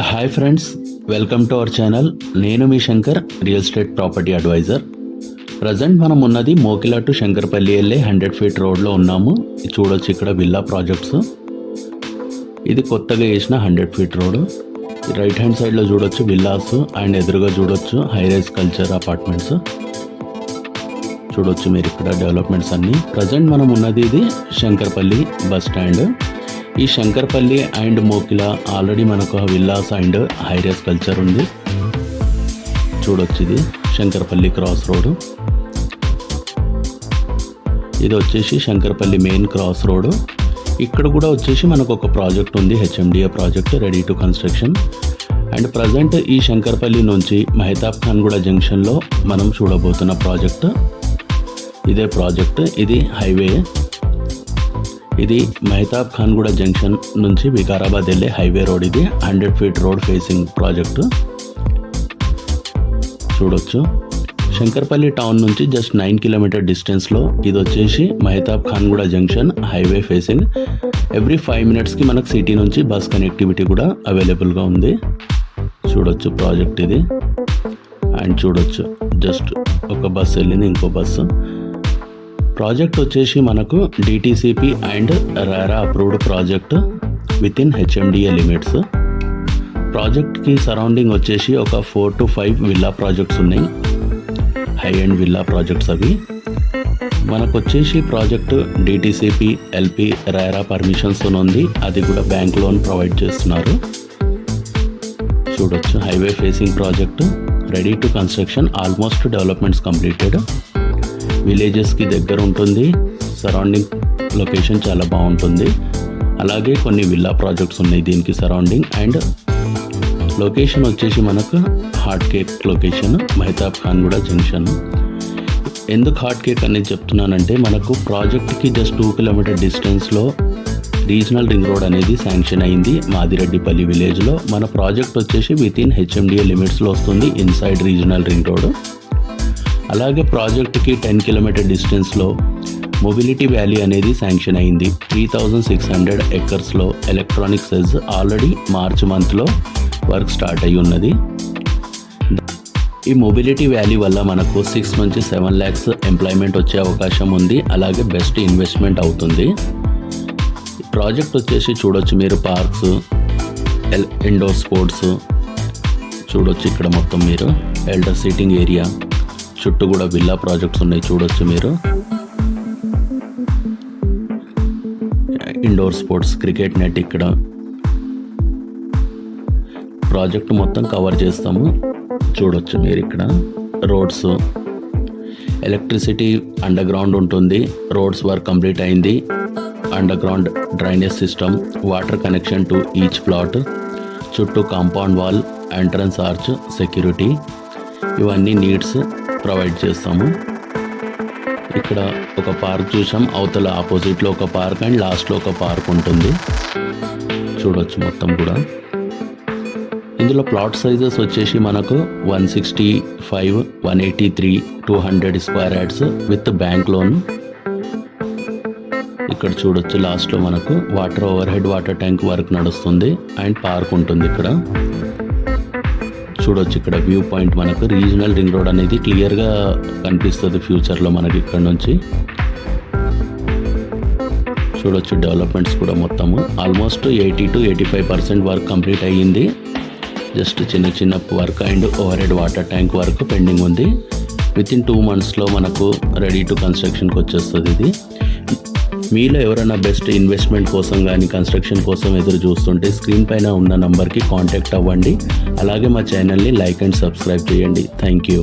Hi friends, welcome to our channel. నేను మీ Shankar, real estate property advisor. Present మనం ఉన్నది మోకిలా టు శంకర్పల్లి వెళ్ళే 100 ఫీట్ రోడ్లో ఉన్నాము. చూడొచ్చు ఇక్కడ విల్లా ప్రాజెక్ట్స్. ఇది కొత్తగా వేసిన 100 ఫీట్ రోడ్. రైట్ హ్యాండ్ సైడ్లో చూడొచ్చు విల్లాస్ అండ్ ఎదురుగా చూడొచ్చు హైరైజ్ కల్చర్ అపార్ట్మెంట్స్. చూడొచ్చు మీరు ఇక్కడ డెవలప్మెంట్స్ అన్నీ. ప్రజెంట్ మనం ఉన్నది ఇది శంకర్పల్లి బస్ స్టాండ్. ఈ శంకర్పల్లి అండ్ మోకిలా ఆల్రెడీ మనకు విల్లాస్ అండ్ హైరైజ్ కల్చర్ ఉంది. చూడొచ్చు ఇది శంకర్పల్లి క్రాస్ రోడ్. ఇది వచ్చేసి శంకర్పల్లి మెయిన్ క్రాస్ రోడ్. ఇక్కడ కూడా వచ్చేసి మనకు ఒక ప్రాజెక్ట్ ఉంది, HMDA project ready to construction. And present ఈ శంకర్పల్లి నుంచి మహతాబ్ ఖాన్గూడ జంక్షన్లో మనం చూడబోతున్న ప్రాజెక్ట్ ఇదే ప్రాజెక్ట్. ఇది హైవే. ఇది మహతాబ్ ఖాన్గూడ జంక్షన్ నుంచి వికారాబాద్ వెళ్ళే హైవే రోడ్. ఇది 100 ఫీట్ రోడ్ ఫేసింగ్ ప్రాజెక్టు. చూడొచ్చు శంకర్పల్లి టౌన్ నుంచి జస్ట్ 9 కిలోమీటర్ డిస్టెన్స్లో ఇది వచ్చేసి Mahatab Khanguda junction highway facing. Every 5 మినిట్స్కి మనకు సిటీ నుంచి బస్ కనెక్టివిటీ కూడా అవైలబుల్గా ఉంది. చూడొచ్చు ప్రాజెక్ట్ ఇది. అండ్ చూడొచ్చు జస్ట్ ఒక బస్సు వెళ్ళింది, ఇంకో బస్సు. ప్రాజెక్ట్ వచ్చేసి మనకు DTCP and RERA approved project within HMDA limits. ప్రాజెక్ట్కి సరౌండింగ్ వచ్చేసి ఒక 4 to 5 విల్లా ప్రాజెక్ట్స్ ఉన్నాయి, హై అండ్ విల్లా ప్రాజెక్ట్స్ అవి. మనకు వచ్చేసి project DTCP LP RERA permissions ఉంది. అది కూడా బ్యాంక్ లోన్ ప్రొవైడ్ చేస్తున్నారు. చూడొచ్చు highway facing project ready to construction. Almost developments completed. విలేజెస్కి దగ్గర ఉంటుంది. సరౌండింగ్ లొకేషన్ చాలా బాగుంటుంది. అలాగే కొన్ని విల్లా ప్రాజెక్ట్స్ ఉన్నాయి దీనికి సరౌండింగ్. అండ్ లొకేషన్ వచ్చేసి మనకు hot cake location, Mahatab Khanguda junction. ఎందుకు హాట్ కేక్ అనేది చెప్తున్నానంటే మనకు ప్రాజెక్ట్కి జస్ట్ 2 కిలోమీటర్ డిస్టెన్స్లో రీజనల్ రింగ్ రోడ్ అనేది శాంక్షన్ అయింది మాదిరెడ్డిపల్లి విలేజ్లో. మన ప్రాజెక్ట్ వచ్చేసి విత్ ఇన్ హెచ్ఎండిఏ లిమిట్స్లో వస్తుంది, ఇన్సైడ్ రీజనల్ రింగ్ రోడ్. అలాగే ప్రాజెక్ట్కి 10 కిలోమీటర్ డిస్టెన్స్లో మొబిలిటీ వ్యాలీ అనేది శాంక్షన్ అయింది. 3600 ఎకర్స్లో ఎలక్ట్రానిక్ సెజ్ ఆల్రెడీ మార్చ్ మంత్లో వర్క్ స్టార్ట్ అయ్యి ఉన్నది. ఈ మొబిలిటీ వ్యాలీ వల్ల మనకు 6 నుంచి 7 lakhs ఎంప్లాయ్మెంట్ వచ్చే అవకాశం ఉంది. అలాగే బెస్ట్ ఇన్వెస్ట్మెంట్ అవుతుంది. ప్రాజెక్ట్ వచ్చేసి చూడొచ్చు మీరు పార్క్స్, ఇండోర్ స్పోర్ట్స్ చూడొచ్చు ఇక్కడ మొత్తం మీరు. ఎల్డర్ సీటింగ్ ఏరియా చుట్టూ కూడా విల్లా ప్రాజెక్ట్స్ ఉన్నాయి. చూడొచ్చు మీరు ఇండోర్ స్పోర్ట్స్, క్రికెట్ నెట్ ఇక్కడ ప్రాజెక్ట్ మొత్తం కవర్ చేస్తాము. చూడొచ్చు మీరు ఇక్కడ రోడ్స్, ఎలక్ట్రిసిటీ అండర్ గ్రౌండ్ ఉంటుంది. రోడ్స్ వర్క్ కంప్లీట్ అయింది. Underground drainage system, water connection to each plot, చుట్టూ compound wall, entrance arch, security, ఇవన్నీ నీడ్స్ ప్రొవైడ్ చేస్తాము. ఇక్కడ ఒక పార్క్ చూసాం, అవతల ఆపోజిట్లో ఒక పార్క్ అండ్ లాస్ట్లో ఒక పార్క్ ఉంటుంది. చూడొచ్చు మొత్తం కూడా. ఇందులో ప్లాట్ సైజెస్ వచ్చేసి మనకు 165, 183, 200 square yards with bank loan. ఇక్కడ చూడొచ్చు లాస్ట్లో మనకు water over head water tank work నడుస్తుంది అండ్ పార్క్ ఉంటుంది ఇక్కడ. చూడొచ్చు ఇక్కడ వ్యూ పాయింట్ మనకు రీజనల్ రింగ్ రోడ్ అనేది క్లియర్గా కనిపిస్తుంది ఫ్యూచర్లో మనకి ఇక్కడ నుంచి. చూడొచ్చు డెవలప్మెంట్స్ కూడా మొత్తము ఆల్మోస్ట్ 80 to 85% వర్క్ కంప్లీట్ అయ్యింది. జస్ట్ చిన్న చిన్న work and over head water tank work pending ఉంది. విత్ ఇన్ 2 monthsలో మనకు రెడీ టు కన్స్ట్రక్షన్కి వచ్చేస్తుంది ఇది. మీలో ఎవరైనా బెస్ట్ ఇన్వెస్ట్మెంట్ కోసం కానీ కన్స్ట్రక్షన్ కోసం ఎదురు చూస్తుంటే స్క్రీన్ పైన ఉన్న నంబర్కి కాంటాక్ట్ అవ్వండి. అలాగే మా ఛానల్ని లైక్ అండ్ సబ్స్క్రైబ్ చేయండి. Thank you.